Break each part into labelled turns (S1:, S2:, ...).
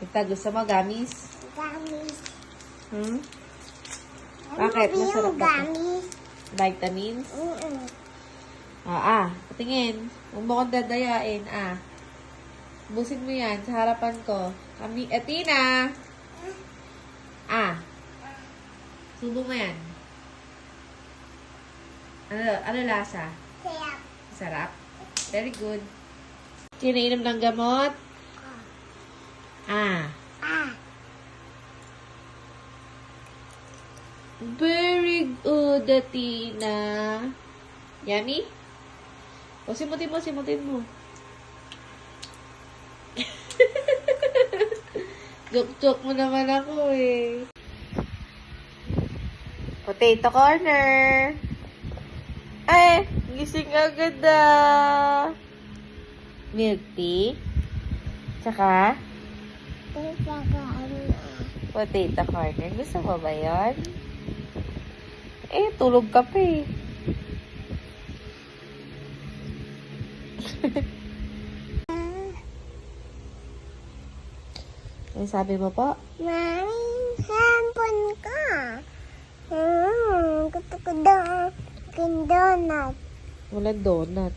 S1: Tita, gusto mo gamis?
S2: Gamis.
S1: Hmm? Bakit?
S2: Ano
S1: Masarap
S2: yung
S1: ba ito?
S2: gamis?
S1: Vitamins? Patingin. Huwag mo kong dadayain, Busin mo yan sa harapan ko. Tina! Subo mo yan. Ano lasa?
S2: Sarap.
S1: Sarap? Very good. Kinainom ng gamot? Very good, Tina. Yummy? O, simutin mo. Joke-joke mo naman ako eh. Potato corner. Ay, gising agad Milk tea. Tsaka, potato corner. Gusto mo ba yun? Tulog ka pa eh. Ano sabi mo po?
S2: Maring handphone ka. Gusto ko daw donut.
S1: Wala donut.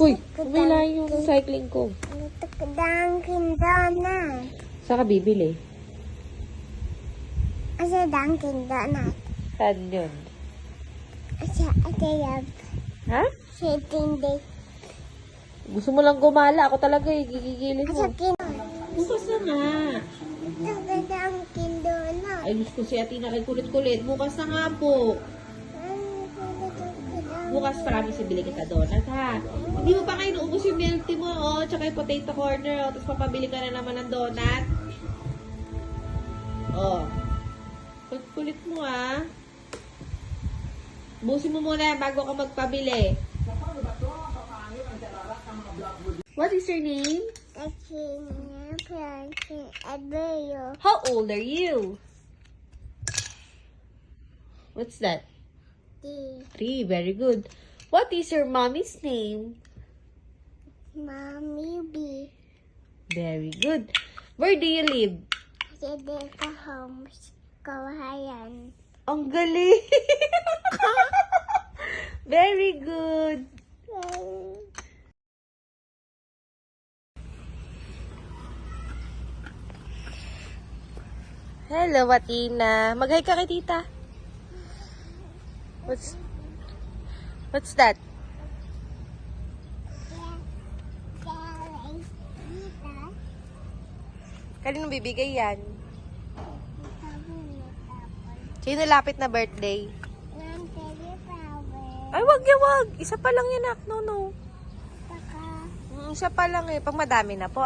S1: Uy, umila yung cycling ko.
S2: Gusto ko daw donut.
S1: Saan ka bibili?
S2: Asa Dunkin Donut?
S1: Saan yun?
S2: Asa yun?
S1: Ha?
S2: Sa tindi.
S1: Gusto mo lang gumala. Ako talaga gigigilin
S2: Asa
S1: mo.
S2: kin...
S1: Bukas na nga.
S2: Gusto ko Dunkin Donut.
S1: Ay, gusto si Atina kay kulit-kulit. Bukas na nga po. Bukas promise bili kita donut, ha? Hindi mo pa kayo naubos yung milk tea mo, tsaka yung potato corner, tapos papabili ka na naman ng donut. Kulit mo, Busin mo muna bago ka magpabili. What is your name? How old are you? What's that? 3. Very good. What is your mommy's name?
S2: Mommy B.
S1: Very good. Where do you live?
S2: Sa Deca Homes, Kawayan.
S1: Ang galing! Very good. Hello, Atina. Mag-hi ka kay tita. What's that? Kanino bibigay yan? Sino lapit na birthday? Ay, wag. Isa pa lang yan, ak. No. Isa pa lang eh. Pag madami na po,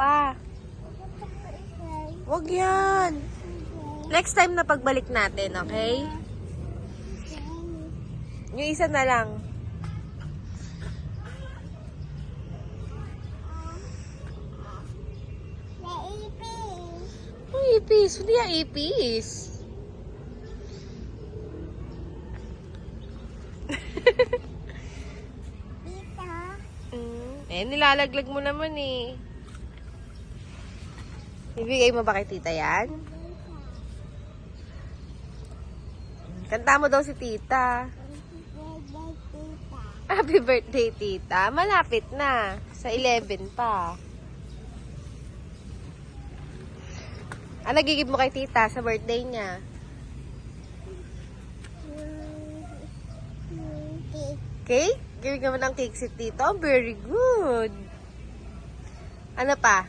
S1: Wag yan. Next time na pagbalik natin, okay? Yung isa na lang. Ipis. Hindi yan ipis. Nilalaglag mo naman eh. Ibigay mo ba kay tita yan? Kanta mo daw si tita. Happy birthday, tita. Malapit na. Sa 11 pa. Ano gigib mo kay tita sa birthday niya? Cake? Gawin ka mo ng cake si tito? Very good. Ano pa?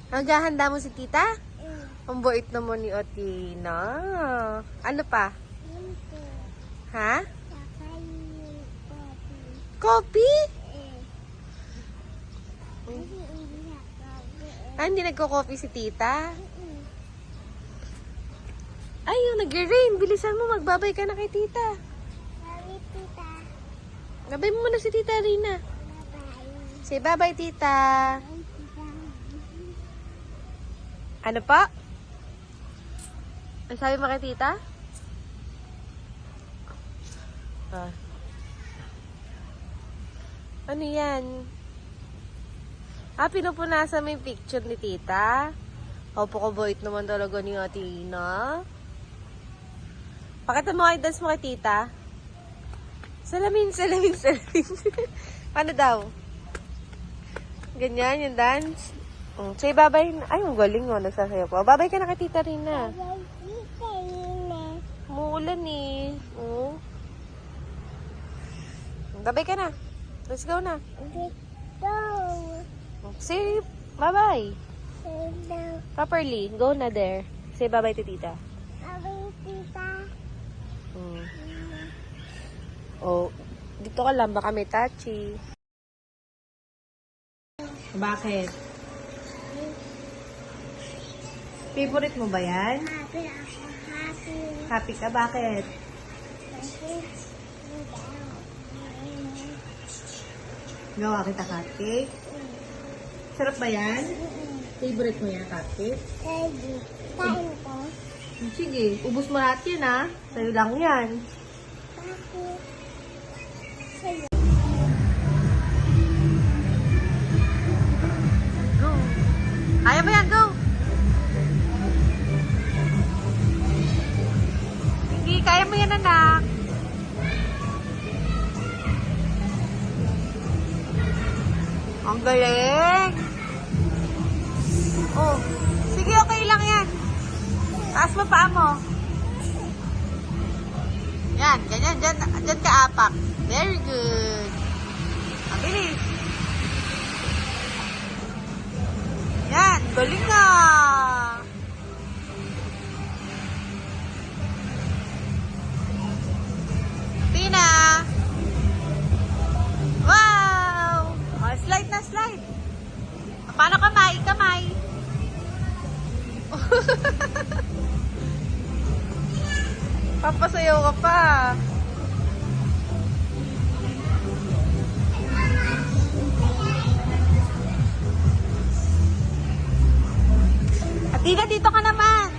S1: Maghahanda mo si tita? Ang bait naman ni Otina. Ano pa? Ha? Coffee? Hindi nagko-coffee si tita? Ay, yung nag-rain. Bilisan mo, magbabay ka na kay tita. Babay mo muna si tita Rina. Say bye-bye, tita. Ano pa? Ang sabi mo kay tita? Ano yan? Pinupunasan mo yung picture ni tita? Opo, kabait naman talaga ni Ate Ina. Pakita mo kayo dance mo kay tita. Salamin. Paano daw? Ganyan yung dance. Say babay. Ay, ang galing mo. Nagsasayaw po. Babay ka na kay tita Rina. Muulan eh. Oh. Babay ka na. Let's go na. Say bye-bye. Properly. Go na there. Say bye-bye to tita. Oh, dito ka lang. Baka may touchy. Bakit? Favorite mo ba yan? Happy ka? Bakit? Gawa kita cupcake? Sarap ba yan? Favorite mo yan, cupcake?
S2: Kain ko.
S1: Sige, ubus mo lahat yan ha. Sa'yo lang yan. Go. Kaya mo yan, go. Sige, kaya mo yan, anak. Ang galing. Oh, sige, okay lang yan. Taas mo paa mo. Yan, ganyan. Dyan ka apak. Very good. Mabilis. Yan, galing na. Tina. Wow. Oh, slide na slide. Paano kamay? Kamay. Papasayaw ka pa. At dito ka naman.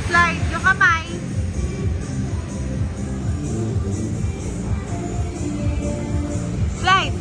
S1: Slide yung kamay. Slide.